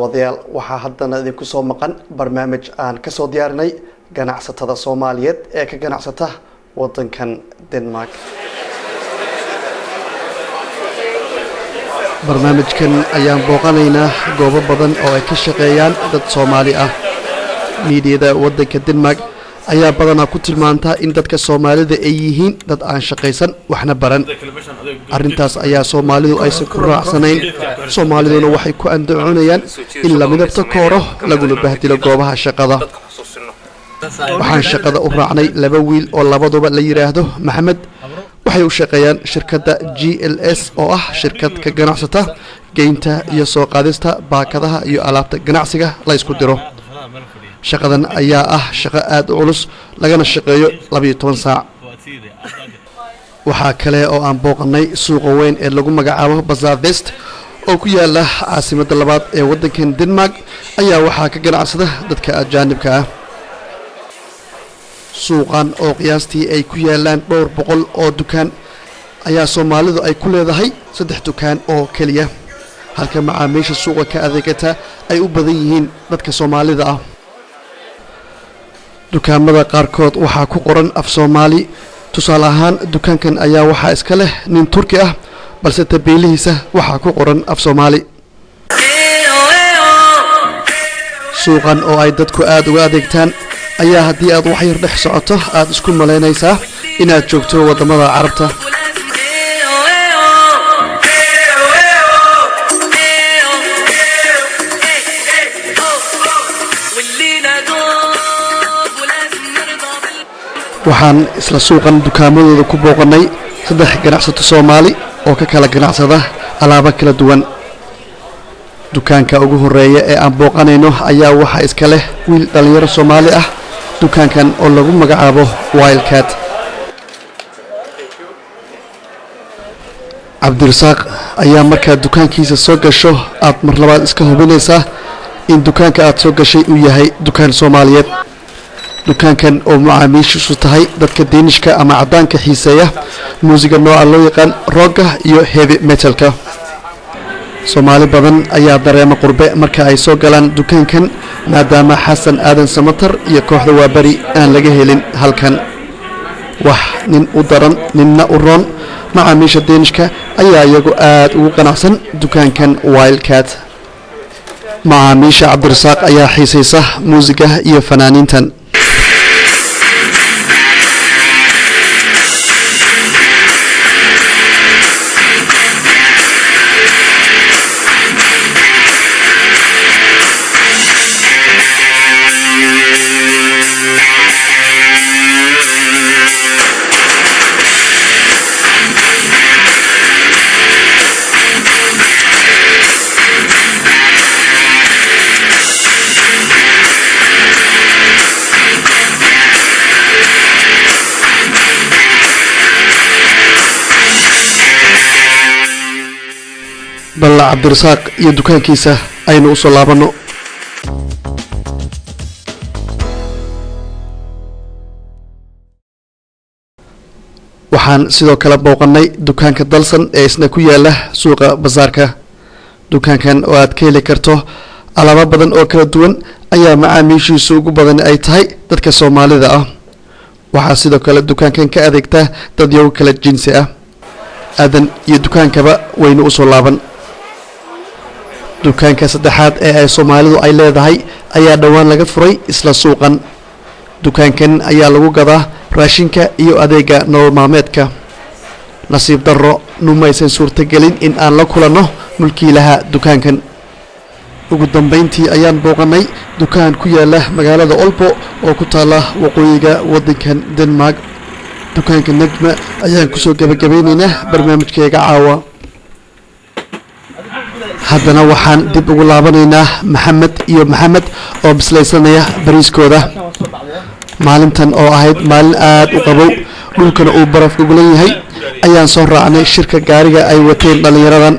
wadayaal waxaa haddana idinku soo maqan barnaamij aan ka soo diyaarinay ganacsatada Soomaaliyeed ee ka ganacsata wadankan Denmark. barnaamijkan ayaan booqanaynaa goobo badan oo ay ka shaqeeyaan dad Soomaali ah. miidiyada wadanka Denmark ayaa badanaa ku tilmaanta in dadka Soomaalida ay yihiin dad aan shaqaysan waxna baran. arrintaas ayaa Soomaalidu aysan ku raacsanayn. Soomaaliduna waxay ku andacoonayaan in la midabta kooro laguna bahdilo goobaha shaqada. waxaan shaqada u raacnay laba wiil oo labaduba la yiraahdo Maxamed. waxay u shaqeeyaan shirkadda GLS oo ah shirkad ka ganacsata geynta iyo soo qaadista baakadaha iyo alaabta ganacsiga la isku diro. shaqadan ayaa ah shaqo aad u culus lagana shaqeeyo 12 saac. waxaa kale oo aan booqanay suuqa weyn ee lagu magacaabo Bazaar West oo ku yaala caasimadda labaad ee wadankan Denmark ayaa waxaa ka ganacsada dadka ajaanibka ah. suuqan oo qiyaastii ay ku yaalaan dhowr boqol oo dukaan ayaa Soomaalidu ay ku leedahay 3 dukaan oo kaliya halka macaamiisha suuqa ka adeegata ay u badan yihiin dadka Soomaalida ah. dukaamada qaarkood waxaa ku qoran af Soomaali. tusaale ahaan dukaankan ayaa waxaa iska leh nin Turki ah balse tabeelihiisa waxaa ku qoran af Soomaali. suuqan oo ay dadku aad uga adeegtaan ayaa haddii aad wax yar dhex socoto aad isku malaynaysaa inaad joogto wadamada Carabta. waxaan isla suuqan dukaamadooda ku booqanay 3 ganacsato Soomaali oo ka kala ganacsada alaabo kala duwan. dukaanka ugu horeeya ee aan booqanayno ayaa waxa iska leh wiil dhalinyaro Soomaali ah. dukaankan oo lagu magacaabo Wildcat. Cabdirasaaq ayaa markaa dukaankiisa soo gasho aad mar labaad iska hubinaysaa in dukaanka aad soo gashay uu yahay dukaan Soomaaliyeed. dukaankan oo macaamiishiisu tahay dadka Deenishka ama cadaanka xiiseeya muusiga nooca loo yaqaan rock iyo heavy metalka. Soomaali badan ayaa dareema qurbe marka ay soo galaan dukaankan maadaama Xasan Aadan Samatar iyo kooxda Waabari aan laga helin halkan. wax nin u daran ninna u roon macaamiisha Deenishka ayaa iyagu aad ugu qanacsan dukaankan Wildcat. macaamiisha Cabdirasaaq ayaa xiiseysa muusiga iyo fanaaniintan. balla Cabdirasaaq iyo dukaankiisa aynu u soo laabano. waxaan sidoo kale booqanay dukaanka Dalsan ee isna ku yaala suuqa bazaarka. dukaankan oo aad ka heli karto alaabo badan oo kala duwan ayaa macaamiishiisu ugu badan ay tahay dadka Soomaalida ah. waxaa sidoo kale dukaankan ka adeegta dad yow kala jinsi ah. aadan iyo dukaankaba waynu u soo laaban. dukaanka saddexaad ee ay Soomaalidu ay leedahay ayaa dhawaan laga furay isla suuqan. dukaankan ayaa lagu gadaa raashinka iyo adeega nolol maalmeedka. nasiib darro numaysan suurtagelin in aan la kulanno mulkiilaha dukaankan. ugu dambeyntii ayaan booqanay dukaan ku yaala magaalada Olbo oo ku taala waqooyiga wadankan Denmark. dukaanka Najma ayaan ku soo gabagabeynaynaa barnaamijkeega caawa. haddana waxaan dib ugu laabanaynaa Maxamed iyo Maxamed oo bislaysanaya bariiskooda. maalintan oo ahayd maalin aad u qabow dhulkana uu baraf ugulan yahay ayaan soo raacnay shirka gaariga ay wateen dhalinyaradan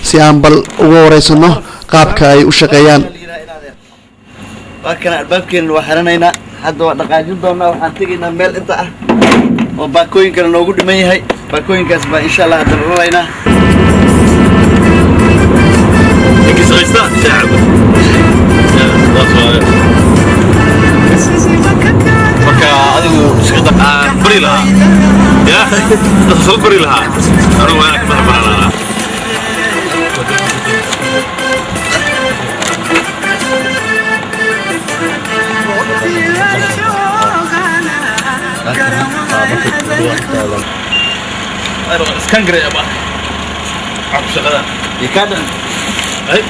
si aan bal uga wareysano qaabka ay u shaqeeyaan. waakana albaabkeena waa xiranaynaa hadda waa dhaqaajin doonaa. waxaan tegaynaa meel inta ah oo baakooyinkana noogu dhiman yahay. baakooyinkaas baa insha Allah hadda raraynaa. marka adigu shaqada aan bari lahaa ya soo bari lahaa anigu waan ka baranaana اسكان قري يا با عقب شغلان يكادن اي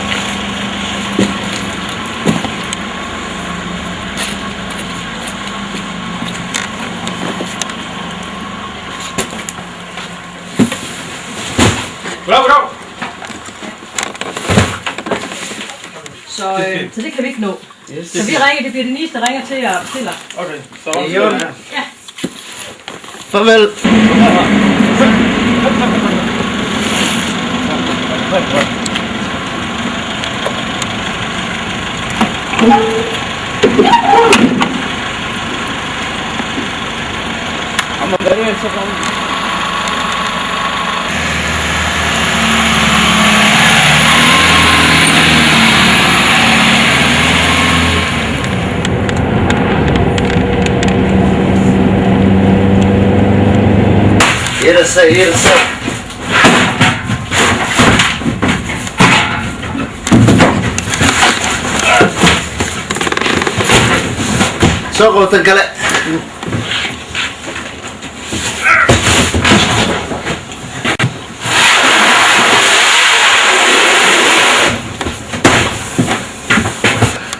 bravo så det kan vi ikke nå. Så vi ringer, det bliver Denise, der ringer til jer. okay så Ja. farvel. Ama gariyan sa kan. Yersa. Soo tan kale.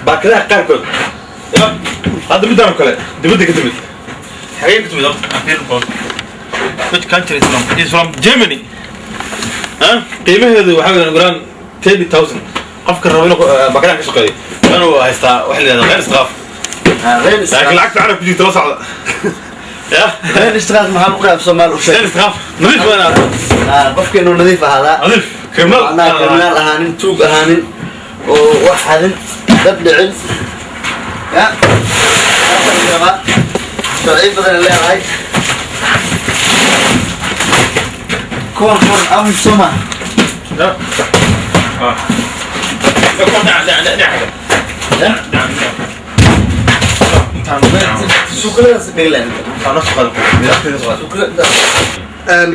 باكلا قاركود يا هذا بدنا كله دبدك تبد حقيقة تبد أخير بوس which country is from? He's from Germany. ها قيمة هذا وحاجة نقولان 30,000 قف كربنا بكرة كسكري أنا هيستا واحد هذا غير استغاف غير لكن العكس عارف بيجي تلاص على يا غير استغاث مع مقرأ في الصومال وشيء غير استغاف نظيف أنا قف كأنه نظيف هذا نظيف كرمال أنا كرمال أهانين توق أهانين وواحد تبدعل يا شرعي بدل اللي هاي كون أم سما لا شكرا سبيلان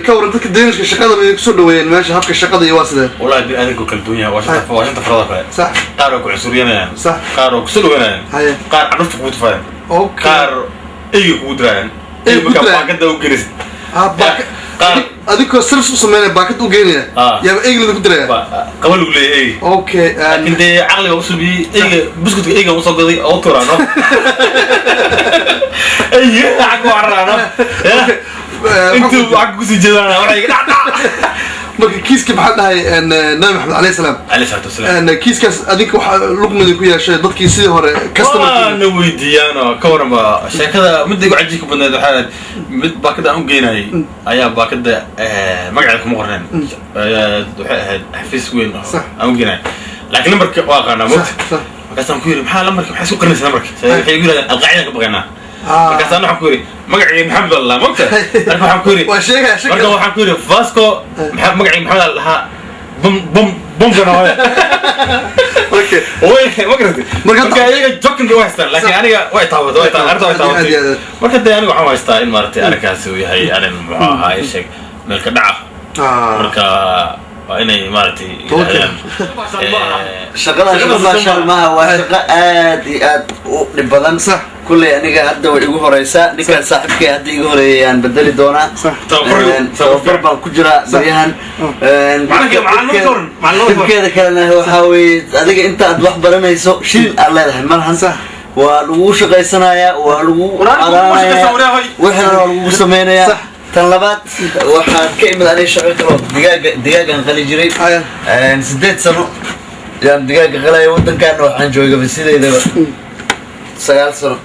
ka waran dadka daniska shaqada way kusoo dhaweeyeen meesha habka shaqada iyo waasida والله أنا كل الدنيا واشنطن فرضها صح قارو كعسوريين صح قارو كسلوين هاي قار عرفت كوت فاهم اوكي قار اي كودران إيه اي كودران. مكان باكد او جريس قار adiko sirf u sameeyay baakad u geynaya yaa eegna ku diray قبل يقول لي اي okay لكن دي عقلي وصبي اي بسكوت اي وصل قضي او ترانو اي عقو عرانو انتو عقو سجدانا وراي marka kiiska maxaa dhahay nabi maxamed alayhi salaam عليه الصلاه والسلام kiiskaas adinka waxa luqmada ku yeeshay dadkii sidii hore customer انا ويديانو كورما شيكada mid igu cajiib badneed waxa mid baakada aan geynay ayaa baakada magaca kuma qorneen waxay ahayd xafiis weyn aan geynay laakiin lambarka waa qana markaas aan ku yiri maxaa lambarka maxay soo qornaysaa lambarka waxay yiri alqaacida ka baqanaa markaas aan waxaan ku yiri magacii maxamed allah mogta markaas waxaan ku yiri waa sheegay markaas waxaan ku yiri Vasco magacii maxamed allah bum kana okay way marka ayaga jokin way haystaan laakiin aniga way taawado arda way taawado marka aniga waxaan haystaa in maartay arkaasi uu yahay arin muxuu ahaa sheeg meel ka dhaca marka waa inay maartay shaqada ma sha Allah waa shaqo aad iyo aad u dhib badan sax kulli aniga hadda way igu horeysaa ninkan saaxiibkay hadda igu horeeyaan bedeli doona tababar baan ku jira baryahan macluumaadkeeda kalena waxa weeye adiga inta aad wax baranayso shil aad leedahay malahan sax waa lagu shaqaysanayaa waa lagu qaraanayaa wixii lagu sameynayaa tan labaad waxaan ka imid anay shaqo kale digaagan qali jiray 8 sano yaan digaaga qalay wadankan waxaan joogay sideedaba 9 sano